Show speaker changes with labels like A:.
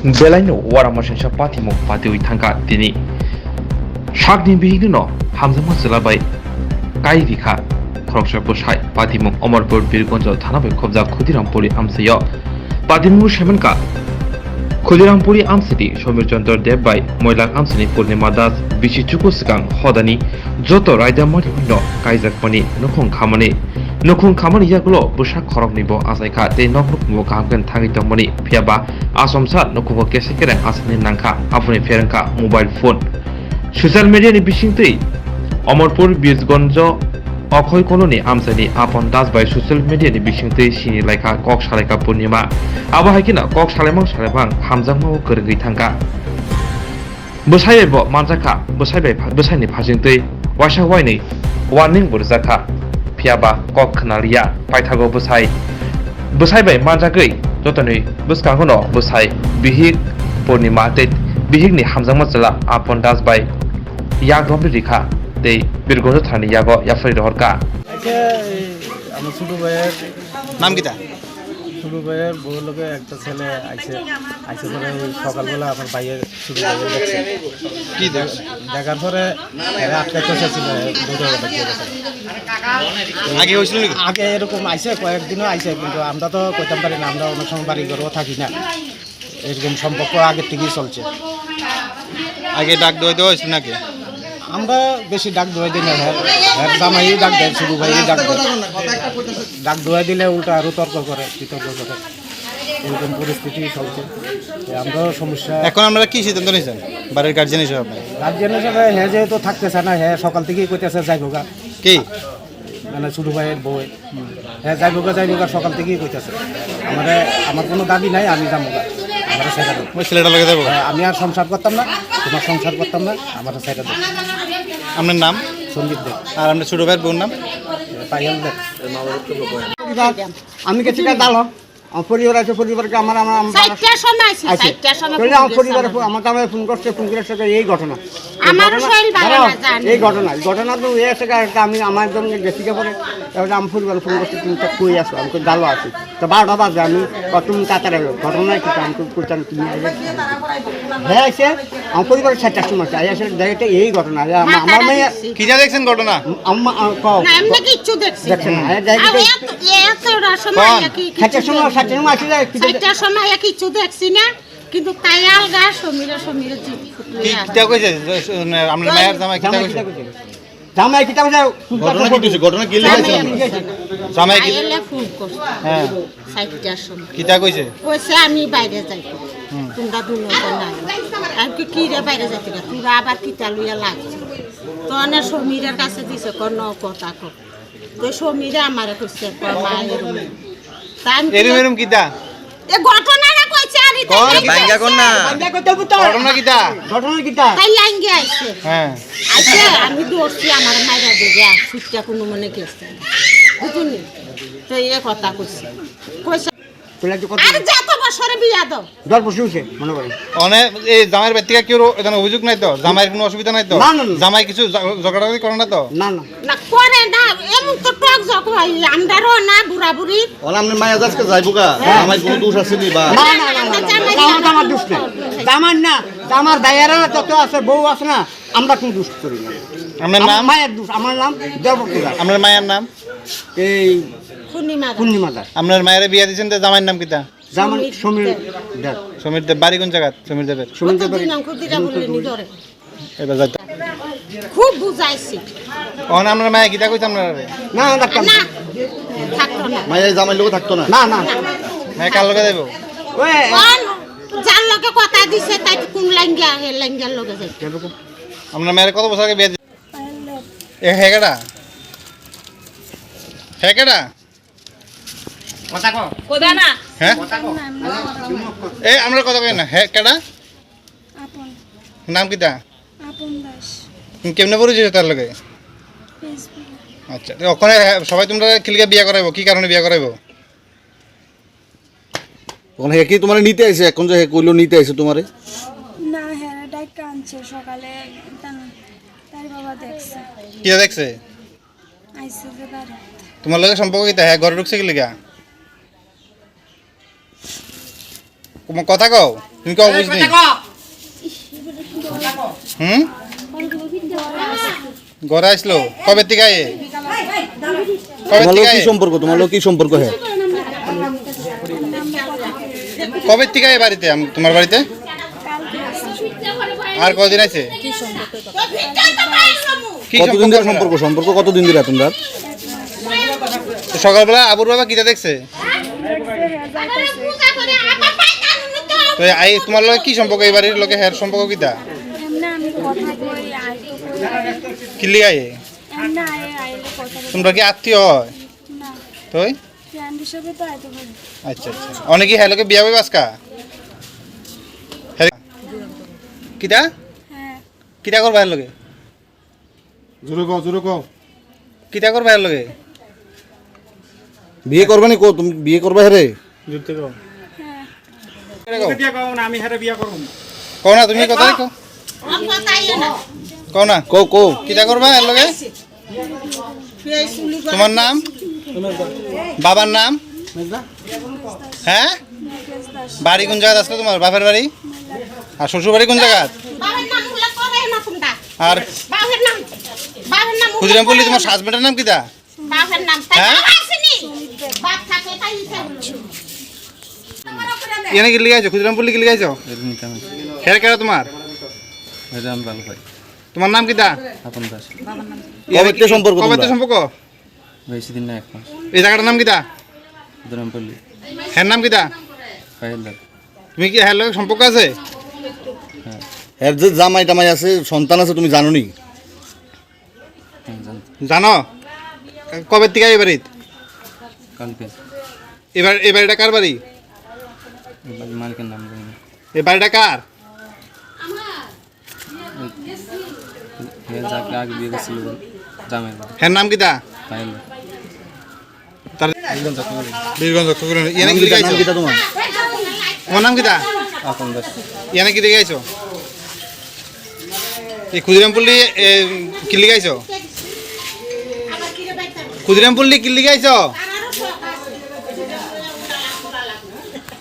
A: Belaino Waramasan Patimo Pati Tanka Dini Shagni Bihikno Hamjakma Zelabai Kaiwi Bwsai Patimo Amarpur Bihikno Thanabai Khobja Khudirampuri Amsayo Patimo Shemenka Khudirampuri Amsiti Shomirchandra Debbai Moilak Amsini Purnima Das Bishichuku Sikang Hodani Joto Raida Marino Kaijakmani Nokong Kamani Yaglo Bwsai Khorok Nibo Asaika Te Noknuk Mokangken Tangitomani Piaba Asomsat Nokubo Kesekere Asani Nangka Apuni Ferengka Mobile Phone Social Media ni Bishingtei Amarpur Bizgonjo Okhoi Koloni Amsani Apon Das by Social Media ni Bishingtei Sini Laika Kok Shaleka Purnima Abahakina Kok Salemang Salebang Hamjakma Kerenggi Tangka Bwsai bo Manjaka Bwsai ni Phajingtei Wasa Waini Warning Burjaka Piaba Kok Khnalia Paithago Bwsai bai Manjakai Jotoni Bwskangono Bwsai Bihik Purnima Te Bihikni Hamjakma Jela Apon Das by Yagromni Rwkha Te Birgonjo Thani Yago Yafari Rwkha
B: আমার ছোট ভাইয়ের
C: নাম কিটা
B: ছোট ভাইয়ের বউ লোকে একটা ছেলে আইসে পরে সকালবেলা আমার ভাইয়ের ছোট ভাইয়ের দেখছে
C: কি দেখছে
B: দেখার পরে আটকাইতে চাইছিল
C: আগে হয়েছিল নাকি
B: আগে এরকম আইসে কয়েকদিনও আইসে কিন্তু আমরা তো কইতাম পারি না আমরা অনেক সময় বাড়ি ঘরেও থাকি না এরকম সম্পর্ক আগের থেকেই চলছে
C: আগে ডাক দেওয়া হয়েছিল নাকি
B: আমরা বেশি ডাক দোয়াই দিই না হ্যাঁ জামাই ডাক দেয় ছোট ভাই ডাক দোয়াই দিলে উল্টা আরো বিতর্ক করে এরকম পরিস্থিতি চলছে আমরাও সমস্যা
C: এখন আমরা কি সিদ্ধান্ত নিয়েছেন বাড়ির গার্জেন হিসেবে
B: হ্যাঁ যেহেতু থাকতেছে না হ্যাঁ সকাল থেকেই কইতেছে যাইবোগা
C: কি
B: মানে ছোট ভাইয়ের বউ হ্যাঁ যাইবোগা সকাল থেকেই কইতেছে আমার কোনো দাবি নাই আমি যাবোগা আমার সেটা
C: ওই ছেলেটা লগে যাবো
B: আমি আর সংসার করতাম না তোমার সংসার করতাম না আমার সেটা দেব
C: আপনার নাম
B: সঞ্জিত দেব
C: আর আপনার ছোট ভাইয়ের বোন নাম
B: পাইল দেব
D: আমি গেছি দালো পরিবার আছে পরিবারকে আমার পরিবারে আমার কামায় ফোন করছে ফোন করে এই ঘটনা এই ঘটনা তো এসে আমি আমার জন্য গেছি পরে আমি পরিবারে ফোন করছি তুমি তো কই আসো আমি দালো আছি তো 12টা বাজে আমি তুমি তাড়াতাড়ি ঘটনা কি আমি কইতাম তুমি হ্যাঁ এসে আমার পরিবারের 7টার সময় আই এসে দেখতে এই ঘটনা আমার মেয়ে
C: কি যা দেখছেন ঘটনা
D: আম্মা
E: আমি কিচ্ছু দেখছি
D: দেখছেন না
E: এতটা সময় কি
D: 7টার সময় আসি যায়
E: 7টার সময় কিছু দেখছি না কিন্তু তাই আলগা সমীরা
C: কিটা কইছে আমরা মায়ের জামাই কিটা কইছে
D: জামাই কিটা কইছে
C: ঘটনা কি লিখাইছে জামাই কি
E: এলে ফোন করছে
C: হ্যাঁ
E: 7টার সময়
C: কিটা কইছে
E: আমি বাইরে যাই তোমরা দুনো না আমি কি রে বাইরে যাইতে না তোরা আবার কিটা লইয়া লাগছে তো না সমীরের কাছে দিছে কোন কথা কর তো সমীরা আমারে কইছে মায়ের
C: এরম কিটা
E: এ ঘটনাটা কইছে আমি
C: ভাঙ্গা কোন না ঘটনা কিটা
E: তাই লাইঙ্গে আইছে
C: হ্যাঁ
E: আইছে আমি দৌড়ছি আমার মাইরা দেবে সুটটা কোনো মনে গেছে বুঝুনি তো এই কথা কইছে আর যত বছরে বিয়া দাও
D: 10 বছর হইছে মনে করেন
C: অনেক এই জামাইয়ের ব্যক্তিকে কেউ এখানে অভিযোগ নাই তো জামাইয়ের কোনো অসুবিধা নাই তো জামাই কিছু ঝগড়াঝাটি করে না তো
D: না
E: করে না এমন তো টক জক হয় আমদারও না বুড়া বুড়ি
F: ওলা আমনে মায়া যাজকে যাইবগা আমার কোনো দোষ আছে নি বা
D: না আমার দোষ নাই আমার দায়ারা যত আছে বউ আছে না আমরা কোনো দোষ করি না
C: আপনার নাম
D: মায়ের দোষ আমার নাম দেবকুমার
C: আপনার মায়ের নাম
D: এই পূর্ণিমা দাস
C: আপনার মায়ের বিয়া দিয়েছেন তো জামাইয়ের নাম কিটা
D: জামান সমীর
C: দেব বাড়ি কোন জায়গা সমীর দেবের এবার যাইতে
E: খুব বুঝাইছি
C: ওখানে আপনার মায়ের কিটা কইতাম না
D: না ডাক্তার
E: না থাকতো না
F: মায়া জামাই লোক থাকতো না
D: না
C: মায়ের কার লগে যাইব
D: ওই
E: যার লগে কথা দিছে তাই কোন লাইঙ্গার লগে যাই
C: আপনার মায়ের কত বছর আগে বিয়া এ হেকেডা
D: কথা কও
E: কোদা না
C: হ্যাঁ এই আমরা কথা কই না হেকেডা
G: আপন
C: নাম কিটা
G: আপন দাস
C: কেমনে পরিচয় তার লগে
G: ফেসবুক
C: আচ্ছা ওখানে সবাই তোমরা কিলিকা বিয়া করাইবো কি কারণে বিয়া করাইবো
F: কোন হে কি তোমারে নিতে আইছে এখন যে হে কইলো নিতে আইছে তোমারে
G: না হ্যাঁ ডাক্তার আনছে সকালে তার বাবা দেখছে
C: কি দেখছে
G: আইছে যে বাড়ি
C: তোমার লগে সম্পর্ক কিটা হ্যাঁ ঘরে ঢুকছে কিলিকা কথা কও তুমি কও বুঝনি হুম ঘরে আসলো কবে থেকে আয়ে কবে
F: তোমার
C: থেকে
F: কি
C: আয়ে?
F: সম্পর্ক তোমার কি সম্পর্ক হ্যাঁ
C: কবে থেকে আয়ে বাড়িতে তোমার বাড়িতে আর কদিন আছে কি
F: কতদিন ধরে
C: সম্পর্ক
F: সম্পর্ক কতদিন ধরে তোমরা
C: তো সকালবেলা আবুর বাবা কিটা দেখছে তো আই তোমার লগে কি সম্পর্ক এই বাড়ির লগে হের সম্পর্ক কিটা
G: এমনি আমি কথা কই আইতো কই
C: কিলি আয়ে
G: এমনি আইলে কথা কই
C: তোমরা কি আত্মীয় হয়
G: না
C: তুই
G: ফ্রেন্ড হিসেবে তো আইতো কই
C: আচ্ছা আচ্ছা অনেকে হ্যাঁ লোকে বিয়া হইব আজকা কিটা
G: হ্যাঁ
C: কিটা করবা এর লগে
B: জোরে কও
C: কিটা করবা এর লগে
F: বিয়ে করবে নি কো তুমি বিয়ে করবে হেরে
B: জুড়তে কও
G: হ্যাঁ
B: বিয়া কও না আমি হেরে বিয়া করব
C: কও না তুমি কথা কও কও না
F: কো কো
C: কিটা করবা এর লগে তোমার নাম বাবার নাম হ্যাঁ বাড়ি কোন জায়গা আসলো তোমার বাপের বাড়ি আর শ্বশুর বাড়ি কোন জায়গা আর ক্ষুদিরামপল্লী তোমার হাজবেন্ডের নাম কিটা হ্যাঁ এনে কি লিগাইছো ক্ষুদিরামপল্লী কি লিগাইছো খের কেরা তোমার তোমার নাম কিটা
F: কবে থেকে সম্পর্ক
C: কবে
F: তোমরা?
C: তো সম্পর্ক
H: বেশি দিন না এক মাস
C: এই জায়গাটার নাম কিটা
H: ধরমপল্লী
C: হ্যার নাম কিটা
H: পাইলার
C: তুমি কি হ্যার লগে সম্পর্ক আছে
F: এর যে জামাই টামাই আছে সন্তান আছে তুমি জানো নি
C: জানো কবে থেকে এই বাড়িত
H: কালকে
C: এবার এই বাড়িটা কার বাড়ি
H: মালিকের নাম জানি না
C: এই বাড়িটা কার
H: যাকে আগে বিয়ে করছিল জামের
C: হ্যার নাম কিটা
H: পাইলার
C: তার বীরগঞ্জ এনে কি লিগাইছো
F: নাম কিটা তোমার
C: তোমার নাম কিটা
H: আপন দাস
C: এনে কি লিগাইছো এই ক্ষুদিরামপল্লী কি লিগাইছো ক্ষুদিরামপল্লী কি লিগাইছো